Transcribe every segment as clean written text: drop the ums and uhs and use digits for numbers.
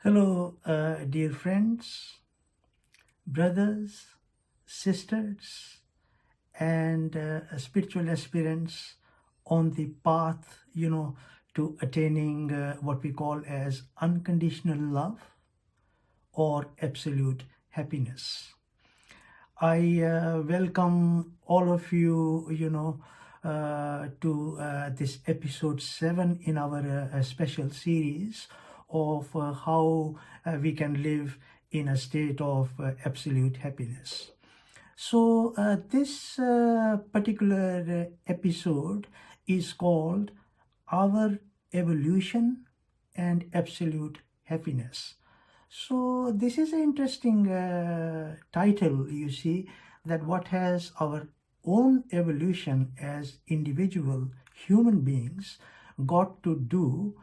Hello, dear friends, brothers, sisters, and spiritual aspirants on the path, to attaining what we call as unconditional love or absolute happiness. I welcome all of you, to this episode 7 in our special series of how we can live in a state of absolute happiness. So, this particular episode is called Our Evolution and Absolute Happiness. So this is an interesting title, you see, that what has our own evolution as individual human beings got to do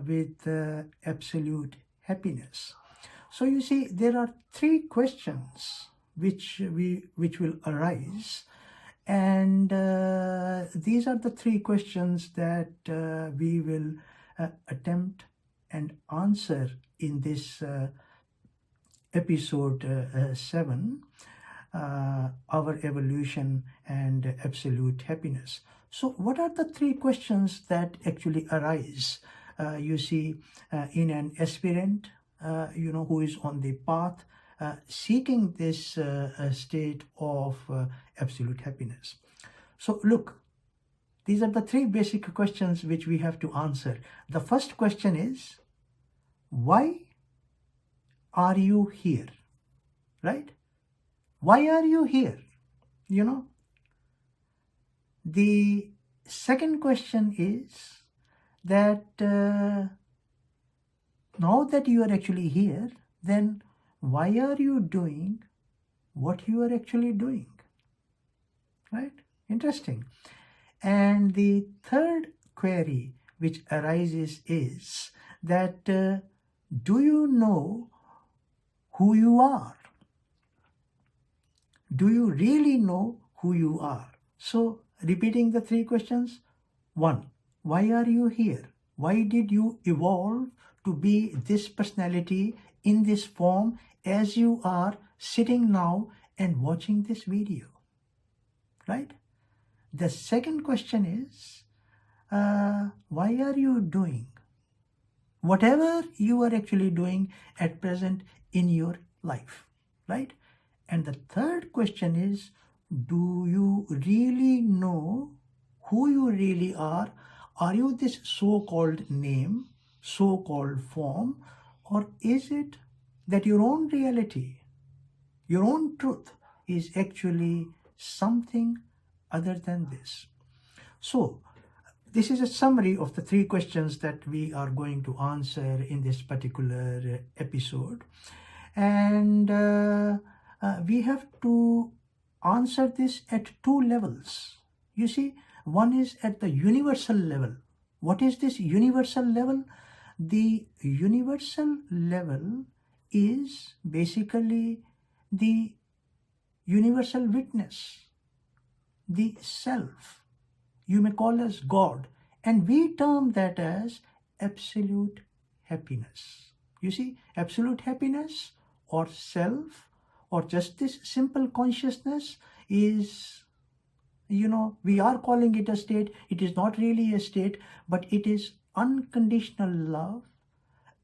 with absolute happiness. So you see, there are three questions which will arise, and these are the three questions that we will attempt and answer in this episode 7, Our Evolution and Absolute Happiness. So what are the three questions that actually arise, you see, in an aspirant, who is on the path seeking this state of absolute happiness? So look, these are the three basic questions which we have to answer. The first question is, why are you here? Right? Why are you here? The second question is that now that you are actually here, then why are you doing what you are actually doing? Right? Interesting. And the third query which arises is that do you know who you are? Do you really know who you are? So, repeating the three questions. 1. Why are you here? Why did you evolve to be this personality in this form as you are sitting now and watching this video? Right? The second question is, why are you doing whatever you are actually doing at present in your life, right? And the third question is, do you really know who you really are? Are you this so-called name, so-called form, or is it that your own reality, your own truth is actually something other than this? So, this is a summary of the three questions that we are going to answer in this particular episode. And we have to answer this at two levels. You see, one is at the universal level. What is this universal level? The universal level is basically the universal witness, the self. You may call us God, and we term that as absolute happiness. You see, absolute happiness or self or just this simple consciousness is, we are calling it a state. It is not really a state, but it is unconditional love.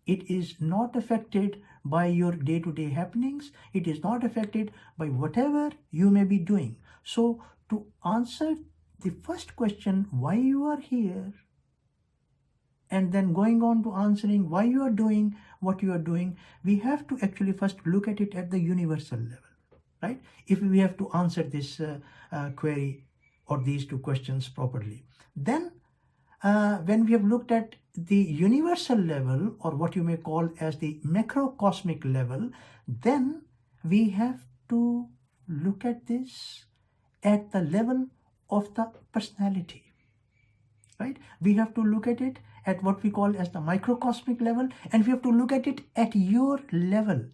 It is not affected by your day-to-day happenings. It is not affected by whatever you may be doing. So to answer the first question, why you are here, and then going on to answering why you are doing what you are doing, we have to actually first look at it at the universal level, right? If we have to answer this query or these two questions properly. Then when we have looked at the universal level, or what you may call as the macrocosmic level, then we have to look at this at the level of the personality, right? We have to look at it at what we call as the microcosmic level, and we have to look at it at your level,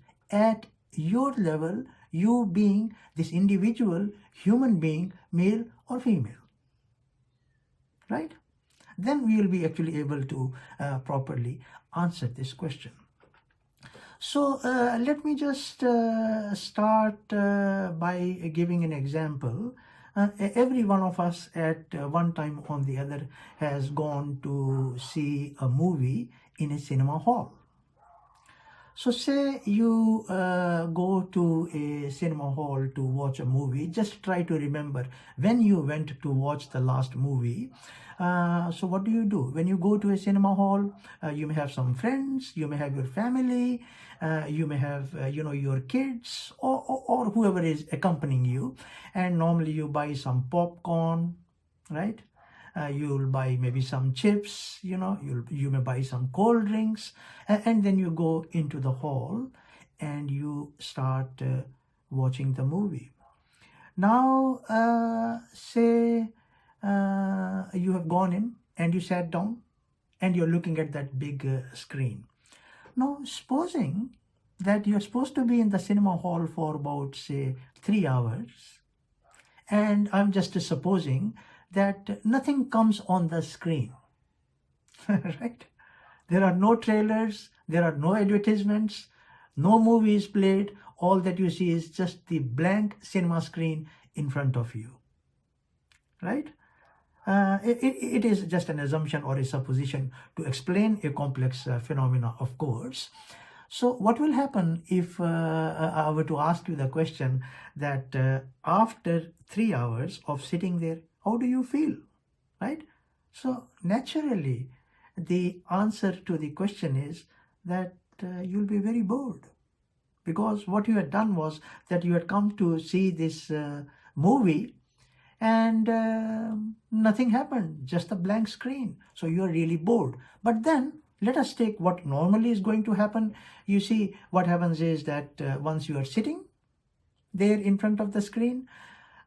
you being this individual human being, male or female, right? Then we will be actually able to properly answer this question. So let me just start by giving an example. Every one of us at one time or the other has gone to see a movie in a cinema hall. So say you go to a cinema hall to watch a movie, just try to remember when you went to watch the last movie. So what do? When you go to a cinema hall, you may have some friends, you may have your family, you may have your kids, or whoever is accompanying you, and normally you buy some popcorn, right? You'll buy maybe some chips, you may buy some cold drinks, and then you go into the hall and you start watching the movie. Now, say you have gone in and you sat down and you're looking at that big screen. Now, supposing that you're supposed to be in the cinema hall for about, say, 3 hours, and I'm just supposing that nothing comes on the screen, right? There are no trailers, there are no advertisements, no movies played. All that you see is just the blank cinema screen in front of you, right? It is just an assumption or a supposition to explain a complex phenomena, of course. So what will happen if I were to ask you the question that after 3 hours of sitting there, how do you feel, right? So naturally, the answer to the question is that you'll be very bored, because what you had done was that you had come to see this movie and nothing happened, just a blank screen. So you're really bored. But then let us take what normally is going to happen. You see, what happens is that once you are sitting there in front of the screen,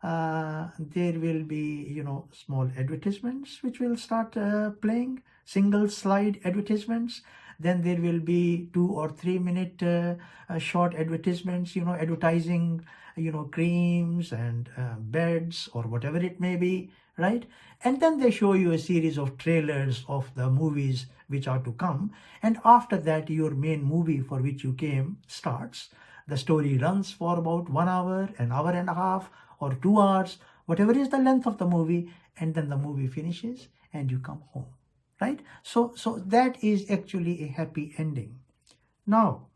there will be, small advertisements which will start playing, single slide advertisements. Then there will be 2 or 3 minute short advertisements, advertising, creams and beds or whatever it may be, right? And then they show you a series of trailers of the movies which are to come. And after that, your main movie for which you came starts. The story runs for about 1 hour, an hour and a half, or 2 hours, whatever is the length of the movie, and then the movie finishes and you come home, right? So that is actually a happy ending. Now,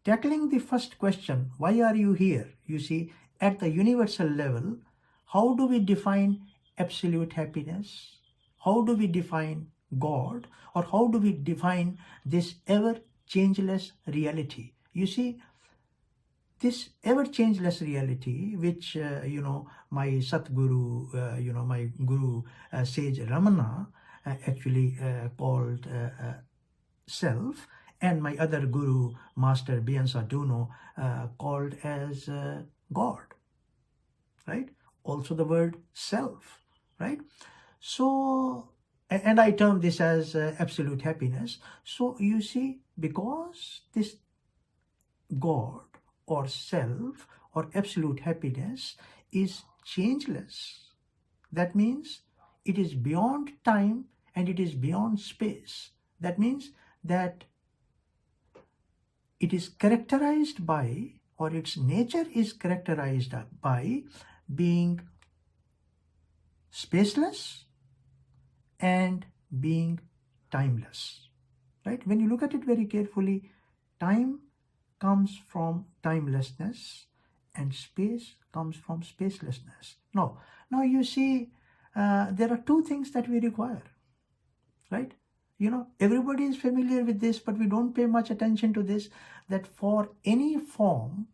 tackling the first question, why are you here? You see, at the universal level, how do we define absolute happiness? How do we define God? Or how do we define this ever changeless reality? You see, this ever-changeless reality, which, my Satguru, my Guru, Sage Ramana, actually called self, and my other Guru, Master Biansa Duno, called as God, right? Also the word self, right? So, and I term this as absolute happiness. So you see, because this God or self or absolute happiness is changeless, that means it is beyond time and it is beyond space. That means that it is characterized by, or its nature is characterized by being spaceless and being timeless, right? When you look at it very carefully, time comes from timelessness and space comes from spacelessness. Now you see, there are 2 things that we require, right? Everybody is familiar with this, but we don't pay much attention to this, that for any form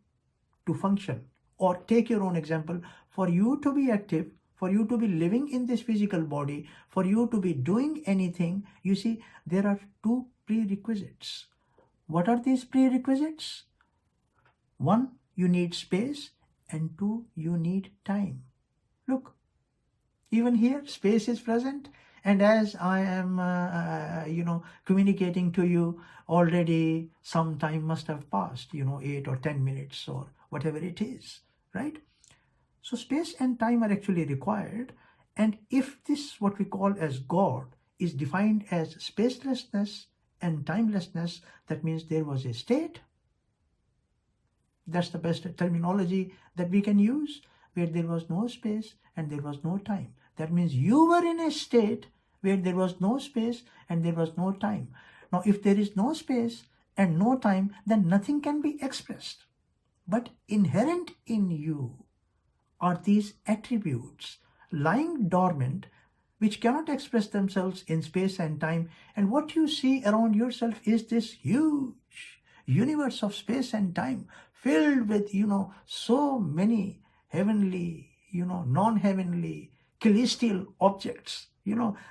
to function, or take your own example, for you to be active, for you to be living in this physical body, for you to be doing anything, you see, there are 2 prerequisites. What are these prerequisites? 1, you need space, and 2, you need time. Look, even here, space is present, and as I am, communicating to you, already some time must have passed, 8 or 10 minutes or whatever it is, right? So space and time are actually required. And if this, what we call as God, is defined as spacelessness and timelessness, that means there was a state. That's the best terminology that we can use, where there was no space and there was no time. That means you were in a state where there was no space and there was no time. Now, if there is no space and no time, then nothing can be expressed. But inherent in you are these attributes lying dormant, which cannot express themselves in space and time. And what you see around yourself is this huge universe of space and time, filled with, so many heavenly, non-heavenly, celestial objects.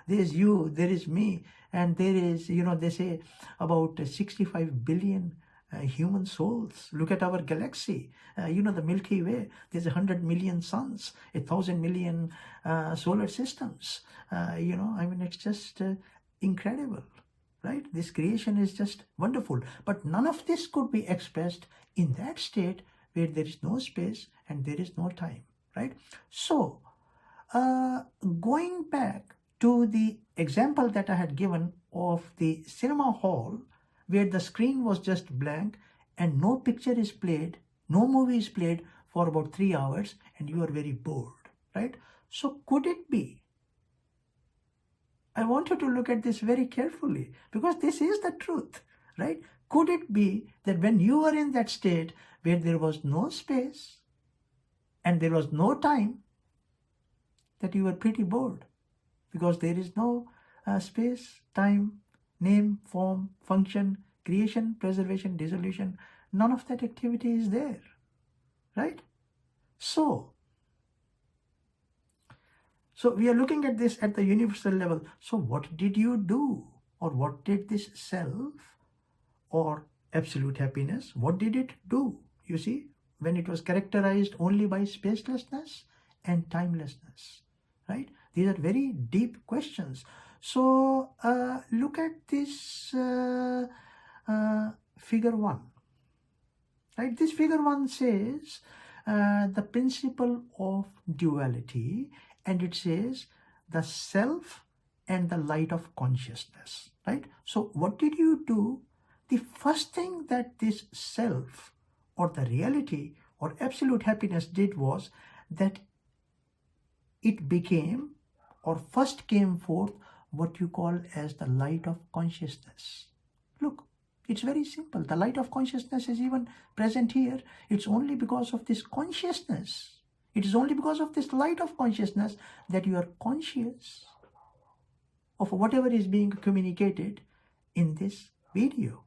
There's you, there is me, and there is, they say about 65 billion human souls. Look at our galaxy, the Milky Way. There's 100 million suns, 1,000 million solar systems. It's just incredible, right? This creation is just wonderful. But none of this could be expressed in that state where there is no space and there is no time, right? So, going back to the example that I had given of the cinema hall, where the screen was just blank and no picture is played, no movie is played for about 3 hours, and you are very bored, right? So could it be? I want you to look at this very carefully, because this is the truth, right? Could it be that when you were in that state where there was no space and there was no time, that you were pretty bored? Because there is no space, time, name, form, function, creation, preservation, dissolution. None of that activity is there, right? So we are looking at this at the universal level. So what did you do? Or what did this self or absolute happiness, what did it do? You see, when it was characterized only by spacelessness and timelessness, right? These are very deep questions. So look at this figure 1, right? This figure 1 says the principle of duality, and it says the self and the light of consciousness, right? So what did you do? The first thing that this self or the reality or absolute happiness did was that it became, or first came forth, what you call as the light of consciousness. Look, it's very simple. The light of consciousness is even present here. It's only because of this consciousness. It is only because of this light of consciousness that you are conscious of whatever is being communicated in this video.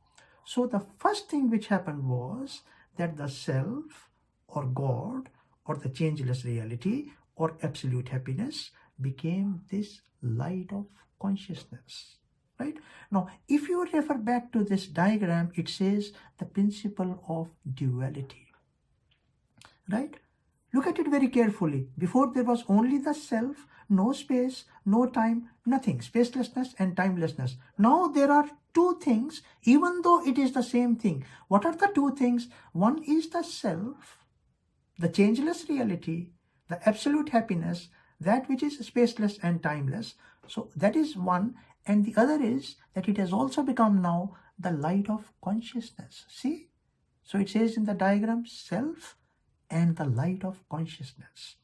So the first thing which happened was that the self or God or the changeless reality or absolute happiness became this light of consciousness, right? Now, if you refer back to this diagram, it says the principle of duality, right? Look at it very carefully. Before, there was only the self, no space, no time, nothing, spacelessness and timelessness. Now there are two things, even though it is the same thing. What are the two things? One is the self, the changeless reality, the absolute happiness, that which is spaceless and timeless. So that is one. And the other is that it has also become now the light of consciousness. See? So it says in the diagram, self and the light of consciousness.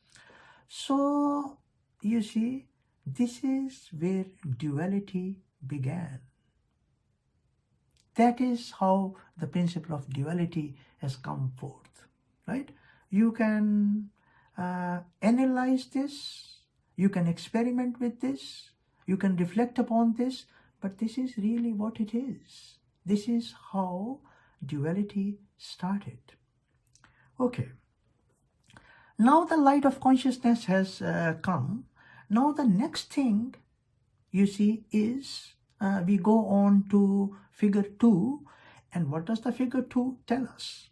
So you see, this is where duality began. That is how the principle of duality has come forth, right? You can analyze this, you can experiment with this, you can reflect upon this, but this is really what it is. This is how duality started. Okay. Now the light of consciousness has come. Now the next thing you see is we go on to figure 2. And what does the figure 2 tell us?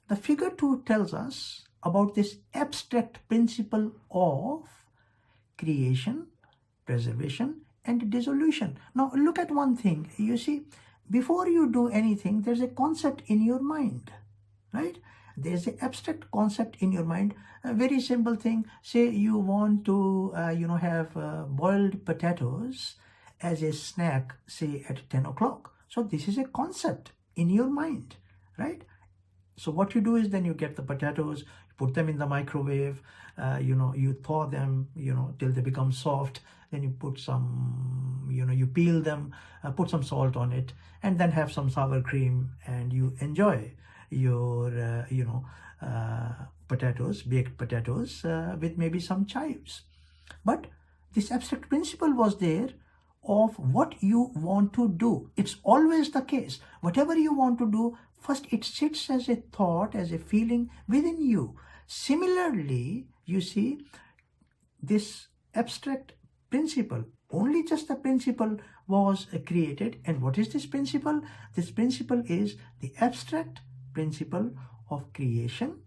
The figure 2 tells us about this abstract principle of creation, preservation, and dissolution. Now look at one thing. You see, before you do anything, there's a concept in your mind, right? There's an abstract concept in your mind. A very simple thing. Say you want to, have boiled potatoes as a snack, say at 10 o'clock. So this is a concept in your mind, right? So what you do is then you get the potatoes, put them in the microwave, you thaw them, till they become soft. Then you put some, you peel them, put some salt on it, and then have some sour cream, and you enjoy your, potatoes, baked potatoes, with maybe some chives. But this abstract principle was there of what you want to do. It's always the case. Whatever you want to do, first it sits as a thought, as a feeling within you. Similarly, you see, this abstract principle, only just the principle was created. And what is this principle? This principle is the abstract principle of creation,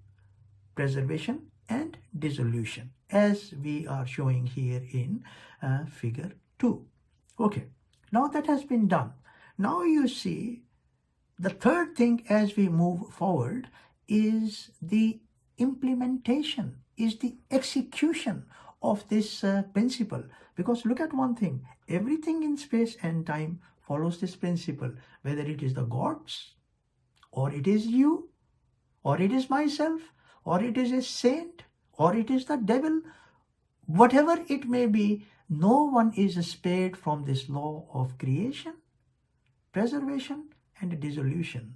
preservation, and dissolution, as we are showing here in figure 2. Okay, now that has been done. Now you see, the third thing as we move forward is the implementation, is the execution of this principle. Because look at one thing, everything in space and time follows this principle, whether it is the gods, or it is you, or it is myself, or it is a saint, or it is the devil, whatever it may be, no one is spared from this law of creation, preservation, and dissolution.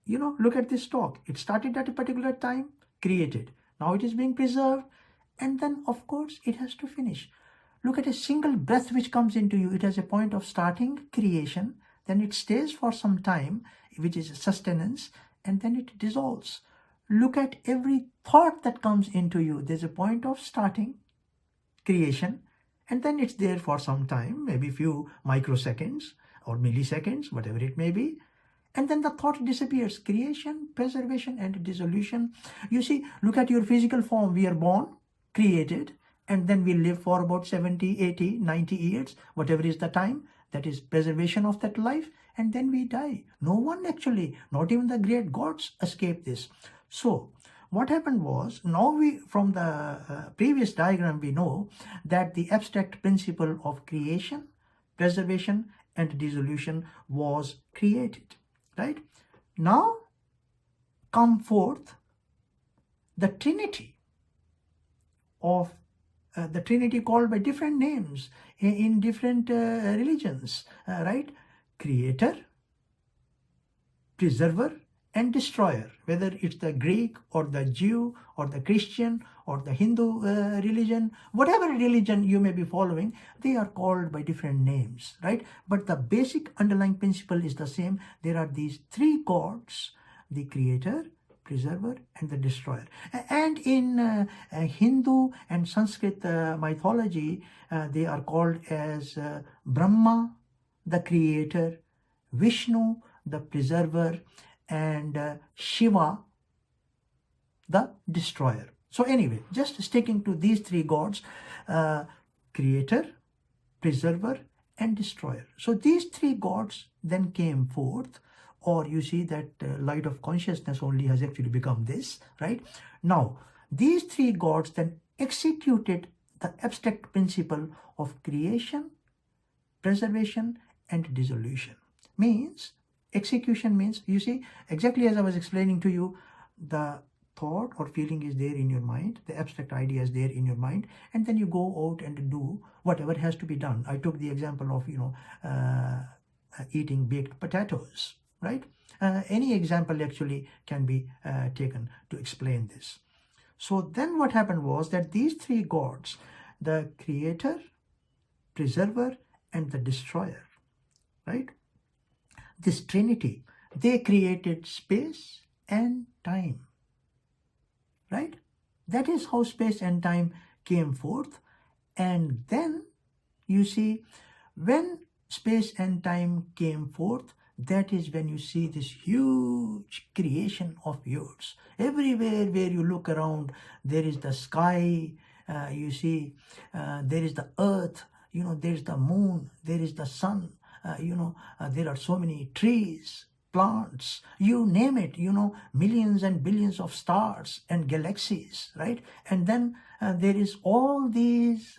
Look at this talk. It started at a particular time, created. Now it is being preserved, and then of course it has to finish. Look at a single breath which comes into you. It has a point of starting, creation, then it stays for some time, which is sustenance, and then it dissolves. Look at every thought that comes into you. There's a point of starting, creation, and then it's there for some time, maybe few microseconds or milliseconds, whatever it may be. And then the thought disappears. Creation, preservation, and dissolution. You see, look at your physical form. We are born, created, and then we live for about 70, 80, 90 years, whatever is the time. That is preservation of that life. And then we die. No one actually, not even the great gods, escape this. So what happened was, now we, from the previous diagram, we know that the abstract principle of creation, preservation, and dissolution was created, right? Now come forth the Trinity of the Trinity, called by different names in different religions, right? Creator, preserver, and destroyer. Whether it's the Greek or the Jew or the Christian or the Hindu religion, whatever religion you may be following, they are called by different names, right? But the basic underlying principle is the same. There are these three gods: the creator, preserver, and the destroyer. And in Hindu and Sanskrit mythology, they are called as Brahma, the creator, Vishnu, the preserver, and Shiva, the destroyer. So anyway, just sticking to these three gods, creator, preserver, and destroyer. So these three gods then came forth, or you see that light of consciousness only has actually become this, right? Now, these three gods then executed the abstract principle of creation, preservation, and dissolution. Means, execution means, you see, exactly as I was explaining to you, the thought or feeling is there in your mind, the abstract idea is there in your mind, and then you go out and do whatever has to be done. I took the example of, eating baked potatoes, right? Any example actually can be taken to explain this. So then what happened was that these three gods, the creator, preserver, and the destroyer, right? This Trinity, they created space and time, right? That is how space and time came forth. And then you see, when space and time came forth, that is when you see this huge creation of yours. Everywhere where you look around, there is the sky, you see, there is the earth, there is the moon, there is the sun, there are so many trees, plants, you name it, millions and billions of stars and galaxies, right? And then there is all these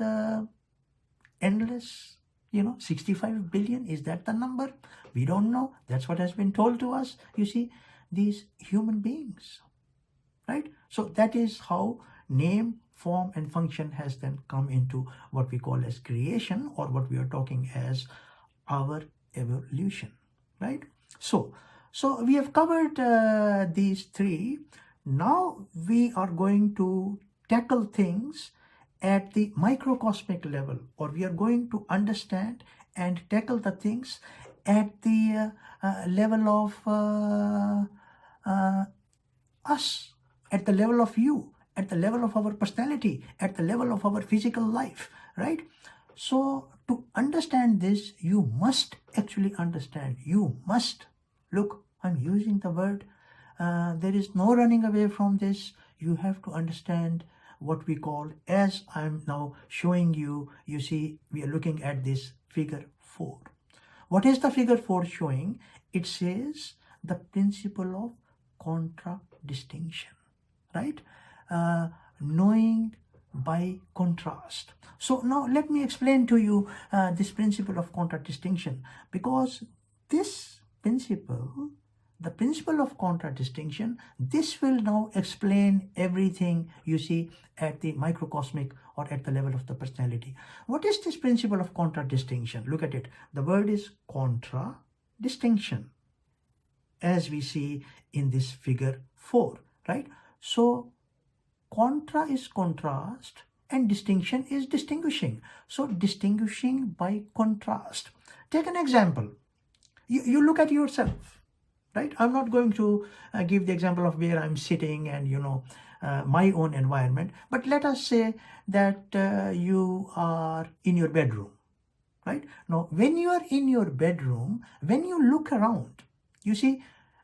endless, 65 billion, is that the number? We don't know. That's what has been told to us. You see, these human beings, right? So that is how name, form and function has then come into what we call as creation, or what we are talking as our evolution, right? So we have covered these three. Now we are going to tackle things at the microcosmic level, or we are going to understand and tackle the things at the level of us, at the level of you, at the level of our personality, at the level of our physical life, right? So to understand this, you must actually understand. You must. Look, I'm using the word. There is no running away from this. You have to understand what we call, as I'm now showing you, you see, we are looking at this figure 4. What is the figure 4 showing? It says the principle of contradistinction, right? Knowing by contrast. So now let me explain to you this principle of contradistinction, because this principle, the principle of contradistinction, this will now explain everything, you see, at the microcosmic or at the level of the personality. What is this principle of contradistinction? Look at it. The word is contradistinction, as we see in this figure 4, right? So contra is contrast and distinction is distinguishing. So distinguishing by contrast. Take an example. You look at yourself, right? I'm not going to give the example of where I'm sitting and, my own environment. But let us say that you are in your bedroom, right? Now, when you are in your bedroom, when you look around, you see,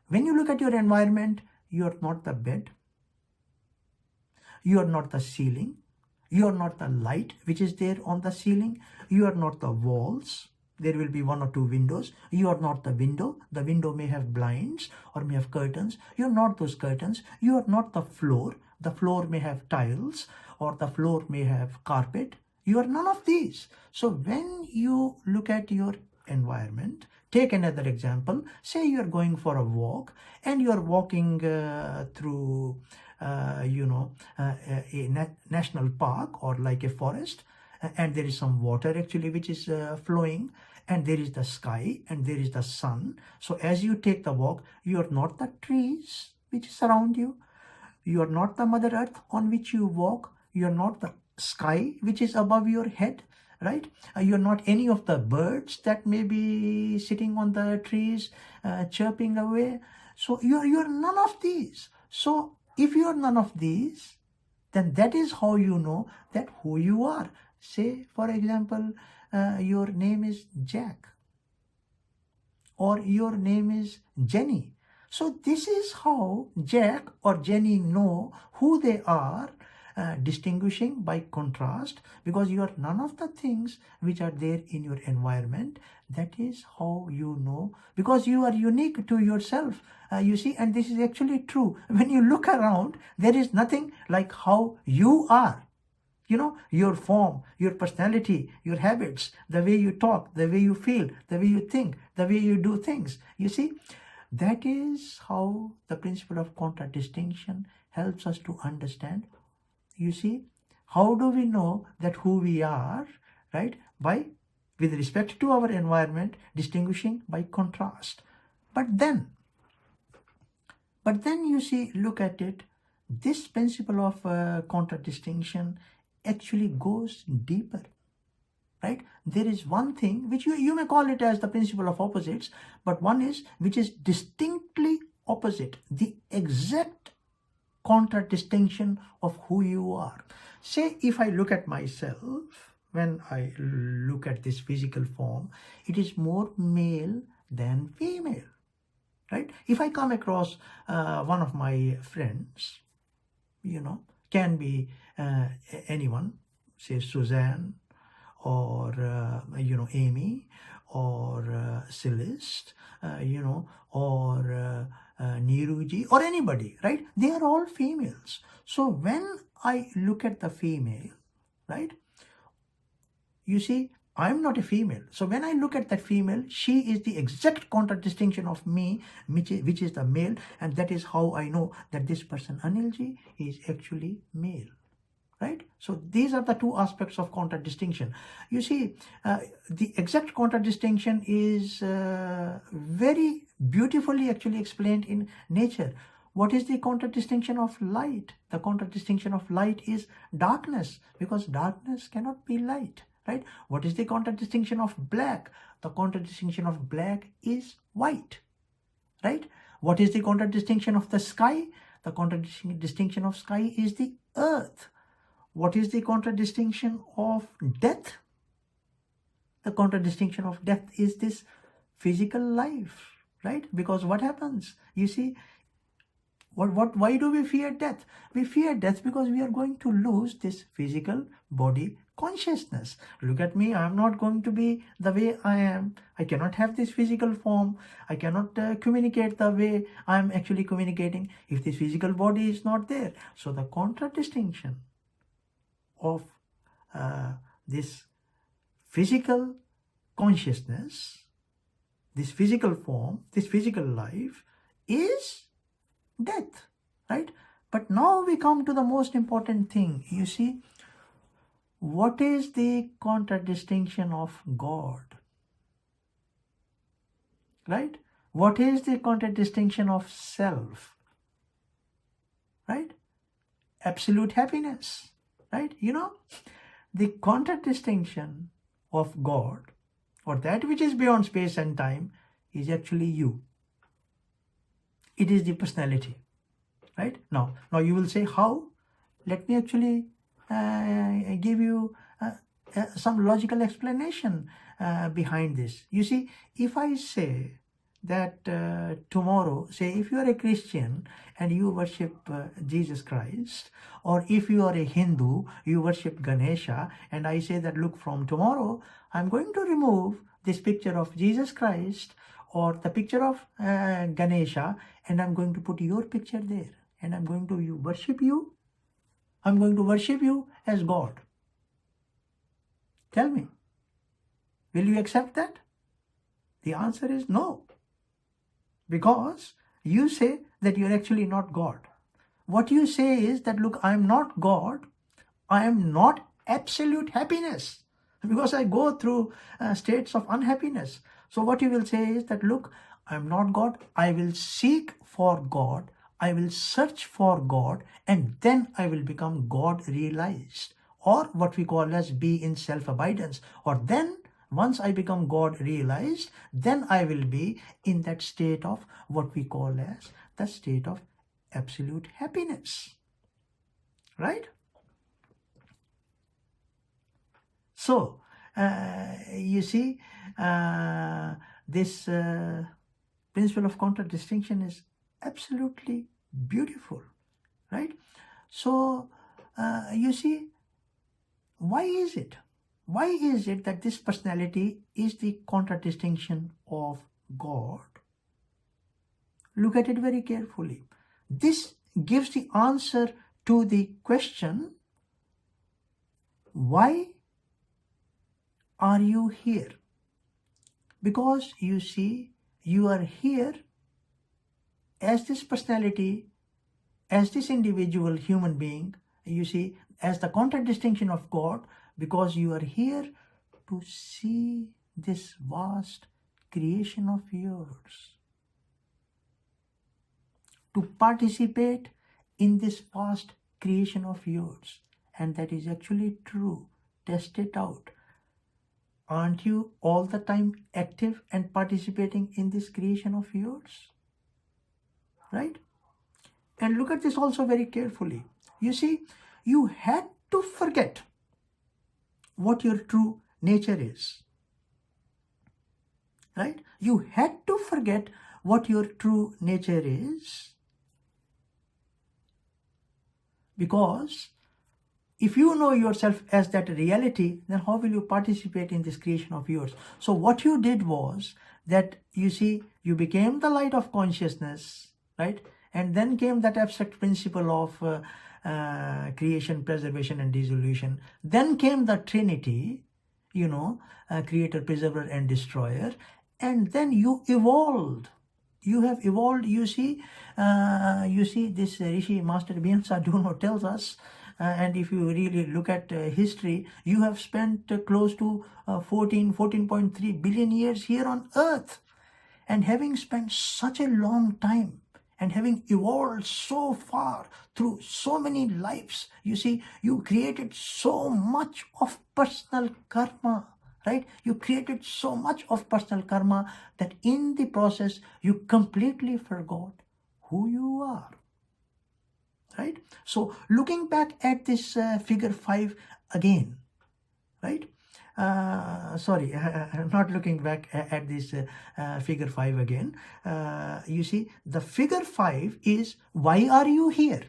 when you look at your environment, you are not the bed, you are not the ceiling, you are not the light which is there on the ceiling, you are not the walls. There will be 1 or 2 windows. You are not the window. The window may have blinds or may have curtains. You are not those curtains. You are not the floor. The floor may have tiles or the floor may have carpet. You are none of these. So when you look at your environment, take another example. Say you are going for a walk and you are walking through a national park or like a forest, and there is some water actually which is flowing, and there is the sky and there is the sun. So as you take the walk, you are not the trees which surround you, you are not the Mother Earth on which you walk, you are not the sky which is above your head, right? You are not any of the birds that may be sitting on the trees chirping away. So you are none of these. So if you are none of these, then that is how you know that who you are. Say, for example, your name is Jack or your name is Jenny. So this is how Jack or Jenny know who they are, distinguishing by contrast, because you are none of the things which are there in your environment. That is how you know, because you are unique to yourself, you see, and this is actually true. When you look around, there is nothing like how you are. Your form, your personality, your habits, the way you talk, the way you feel, the way you think, the way you do things. You see, that is how the principle of contradistinction helps us to understand. You see, how do we know that who we are, right? With respect to our environment, distinguishing by contrast. But then you see, look at it, this principle of contradistinction actually goes deeper, right? There is one thing which you may call it as the principle of opposites, but one is which is distinctly opposite, the exact contradistinction of who you are. Say, if I look at myself, when I look at this physical form, it is more male than female, right? If I come across one of my friends, can be anyone, say Suzanne or Amy or Celeste, or Neeruji or anybody, right? They are all females. So when I look at the female, right, you see, I'm not a female. So when I look at that female, she is the exact contradistinction of me, which is the male. And that is how I know that this person, Anilji, is actually male. Right? So these are the two aspects of contradistinction. You see, the exact contradistinction is very beautifully actually explained in nature. What is the contradistinction of light? The contradistinction of light is darkness, because darkness cannot be light. Right? What is the contradistinction of black? The contradistinction of black is white. Right? What is the contradistinction of the sky? The contradistinction of sky is the earth. What is the contradistinction of death? The contradistinction of death is this physical life, right? Because what happens? You see, why do we fear death? We fear death because we are going to lose this physical body consciousness. Look at me, I am not going to be the way I am. I cannot have this physical form. I cannot communicate the way I am actually communicating if this physical body is not there. So the contradistinction of this physical consciousness, this physical form, this physical life is death, right? But now we come to the most important thing. You see, what is the contradistinction of God? Right? What is the contradistinction of self? Right? Absolute happiness. Right? You know, the contradistinction of God, or that which is beyond space and time, is actually you. It is the personality. Right? Now you will say, how? Let me actually give you some logical explanation behind this. You see, if I say that tomorrow, say if you are a Christian and you worship Jesus Christ, or if you are a Hindu, you worship Ganesha, and I say that, look, from tomorrow, I'm going to remove this picture of Jesus Christ or the picture of Ganesha, and I'm going to put your picture there, and I'm going to worship you. I'm going to worship you as God. Tell me, will you accept that? The answer is no. Because you say that you're actually not God. What you say is that, look, I'm not God. I am not absolute happiness, because I go through states of unhappiness. So what you will say is that, look, I'm not God. I will seek for God. I will search for God, and then I will become God realized, or what we call as be in self-abidance. Or then once I become God realized, then I will be in that state of what we call as the state of absolute happiness. Right? So, you see, this principle of contradistinction is absolutely beautiful, right? So, you see, why is it? Why is it that this personality is the contradistinction of God? Look at it very carefully. This gives the answer to the question, why are you here? Because you see, you are here as this personality, as this individual human being, you see, as the contradistinction of God, because you are here to see this vast creation of yours, to participate in this vast creation of yours. And that is actually true. Test it out. Aren't you all the time active and participating in this creation of yours? Right? And look at this also very carefully. You see, you had to forget what your true nature is. Right? You had to forget what your true nature is, because if you know yourself as that reality, then how will you participate in this creation of yours? So what you did was that, you see, you became the light of consciousness, right? And then came that abstract principle of creation, preservation, and dissolution. Then came the Trinity. creator, preserver and destroyer, and then you evolved. You have evolved. You see this Rishi Master Bhimsa Duno tells us, and if you really look at history, you have spent close to 14.3 billion years here on earth. And having spent such a long time and having evolved so far through so many lives, you see, you created so much of personal karma, right? You created so much of personal karma that in the process, you completely forgot who you are, right? So looking back at this figure 5 again, right? Sorry, I'm not looking back at this figure 5 again. You see, the figure 5 is, why are you here?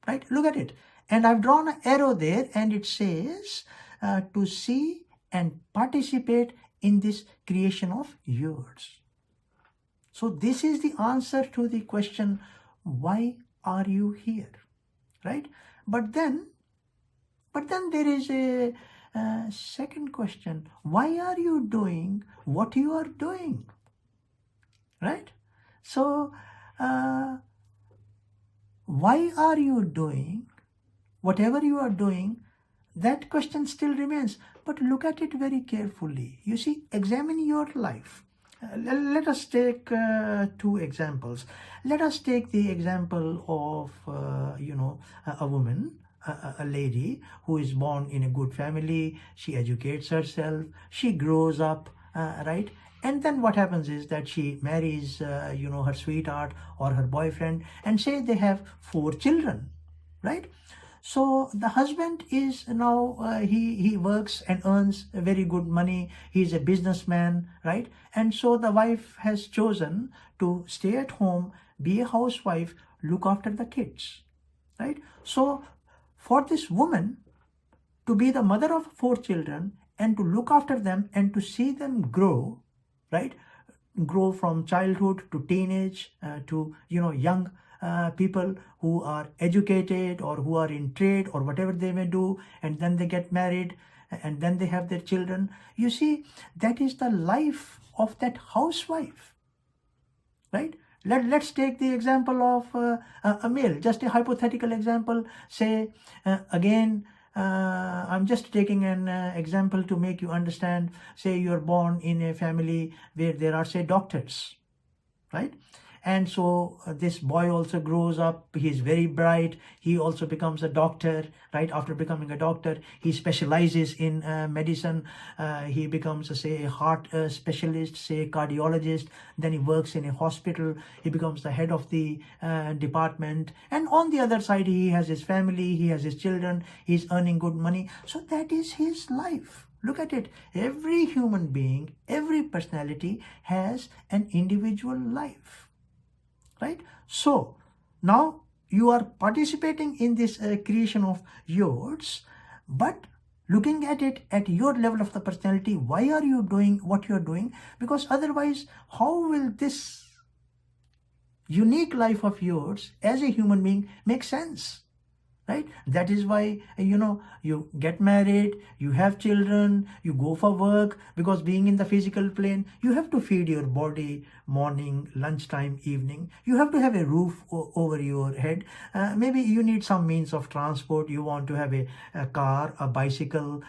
Right? Look at it. And I've drawn an arrow there and it says to see and participate in this creation of yours. So this is the answer to the question, why are you here? Right? But then there is a second question. Why are you doing what you are doing? Right? So, why are you doing whatever you are doing? That question still remains. But look at it very carefully. You see, examine your life. Let us take 2 examples. Let us take the example of, a woman, a lady who is born in a good family. She educates herself, she grows up, right? And then what happens is that she marries, her sweetheart or her boyfriend, and say they have 4 children, right? So the husband is now, he works and earns very good money. He's a businessman, right? And so the wife has chosen to stay at home, be a housewife, look after the kids, right? So for this woman to be the mother of 4 children and to look after them and to see them grow, right? Grow from childhood to teenage to, young people who are educated or who are in trade or whatever they may do, and then they get married and then they have their children. You see, that is the life of that housewife, right? Let's take the example of a male, just a hypothetical example. Say, again, I'm just taking an example to make you understand. Say you're born in a family where there are, say, doctors, right? And so this boy also grows up. He's very bright. He also becomes a doctor, right? After becoming a doctor, he specializes in medicine. He becomes, say, a heart specialist, say, a cardiologist. Then he works in a hospital. He becomes the head of the department. And on the other side, he has his family. He has his children. He's earning good money. So that is his life. Look at it. Every human being, every personality has an individual life. Right? So now you are participating in this creation of yours, but looking at it at your level of the personality, why are you doing what you're doing? Because otherwise, how will this unique life of yours as a human being make sense? Right? That is why, you get married, you have children, you go for work, because being in the physical plane, you have to feed your body morning, lunchtime, evening. You have to have a roof over your head. Maybe you need some means of transport. You want to have a car, a bicycle.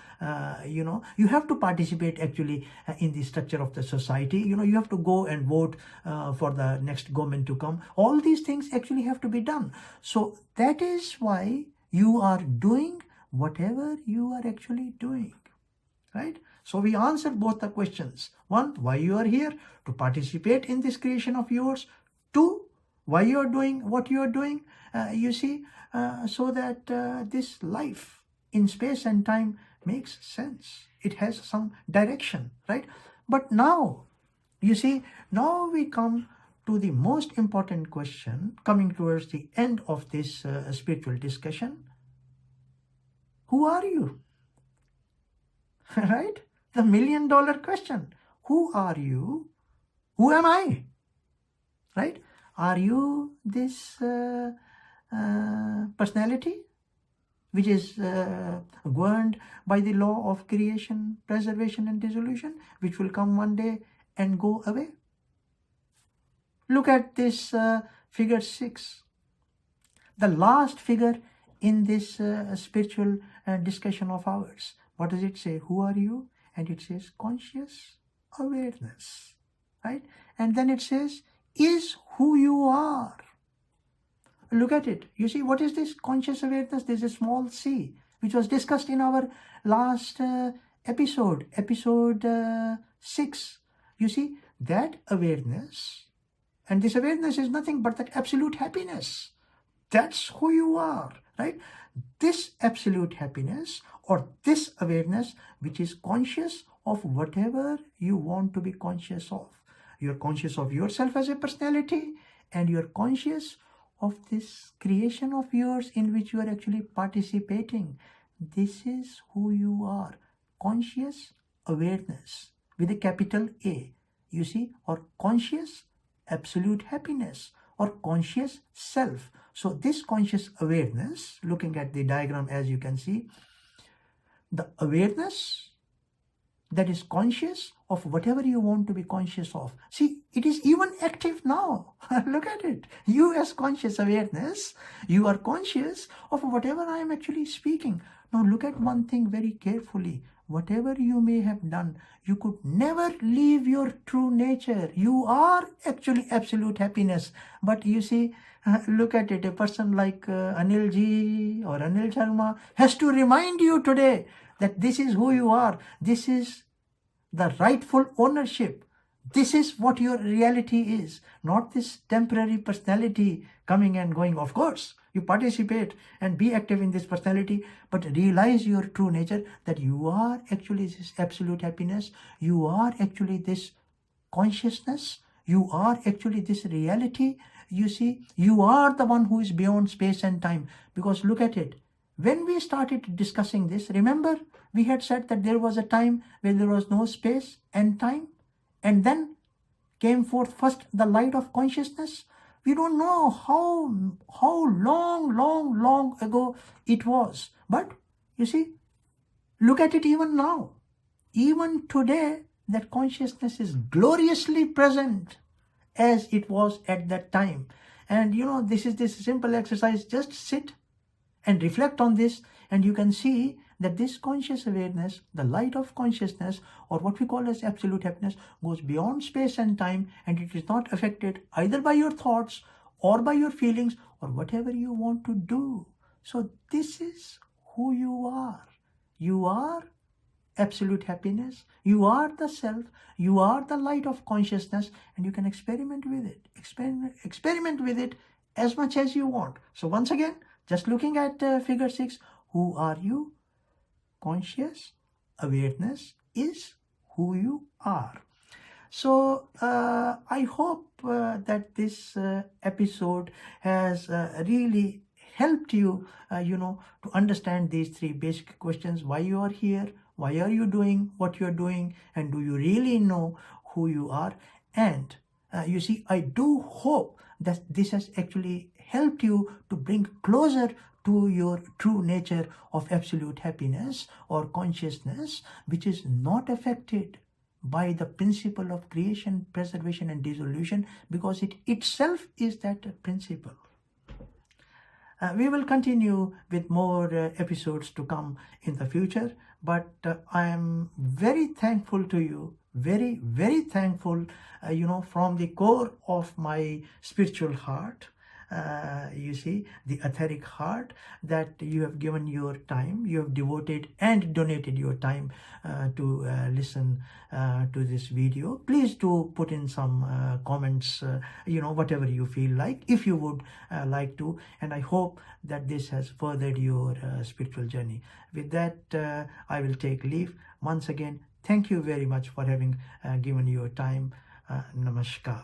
You have to participate actually in the structure of the society. You have to go and vote for the next government to come. All these things actually have to be done. So that is why you are doing whatever you are actually doing, right? So we answered both the questions. 1, why you are here? To participate in this creation of yours. 2, why you are doing what you are doing? So that this life in space and time makes sense. It has some direction, right? But now, now we come to the most important question, coming towards the end of this spiritual discussion. Who are you? Right? The $1 million question. Who are you? Who am I? Right? Are you this personality? which is governed by the law of creation, preservation and dissolution, which will come one day and go away. Look at this figure 6, the last figure in this spiritual discussion of ours. What does it say? Who are you? And it says conscious awareness, right? And then it says is who you are. Look at it. You see, what is this conscious awareness? There's a small c, which was discussed in our last episode 6. You see, that awareness, and this awareness is nothing but that absolute happiness. That's who you are, right? This absolute happiness or this awareness, which is conscious of whatever you want to be conscious of. You're conscious of yourself as a personality, and you're conscious of this creation of yours in which you are actually participating. This is who you are. Conscious awareness with a capital A, you see, or conscious absolute happiness or conscious self. So this conscious awareness, looking at the diagram as you can see, the awareness that is conscious of whatever you want to be conscious of. See, it is even active now. Look at it. You as conscious awareness, you are conscious of whatever I am actually speaking. Now look at one thing very carefully. Whatever you may have done, you could never leave your true nature. You are actually absolute happiness. But you see, look at it. A person like Anil Ji or Anil Sharma has to remind you today that this is who you are. This is the rightful ownership. This is what your reality is, not this temporary personality coming and going. Of course, you participate and be active in this personality, but realize your true nature, that you are actually this absolute happiness. You are actually this consciousness. You are actually this reality. You see, you are the one who is beyond space and time. Because look at it. When we started discussing this, remember, we had said that there was a time when there was no space and time, and then came forth first the light of consciousness. We don't know how long ago it was. But you see, look at it even now. Even today, that consciousness is gloriously present as it was at that time. And you know, this is this simple exercise. Just sit and reflect on this, and you can see that this conscious awareness, the light of consciousness, or what we call as absolute happiness, goes beyond space and time, and it is not affected either by your thoughts or by your feelings or whatever you want to do. So this is who you are. You are absolute happiness. You are the self. You are the light of consciousness, and you can experiment with it. Experiment with it as much as you want. So once again, just looking at figure 6, who are you? Conscious awareness is who you are. So I hope that this episode has really helped you, to understand these 3 basic questions: why you are here, why are you doing what you are doing, and do you really know who you are? And you see, I do hope that this has actually helped you to bring closer to your true nature of absolute happiness or consciousness, which is not affected by the principle of creation, preservation and dissolution, because it itself is that principle. We will continue with more episodes to come in the future, but I am very thankful to you, very, very thankful, from the core of my spiritual heart. You see, the etheric heart, that you have given your time, you have devoted and donated your time to listen to this video. Please do put in some comments, whatever you feel like, if you would like to, and I hope that this has furthered your spiritual journey. With that, I will take leave. Once again, thank you very much for having given your time. Namaskar.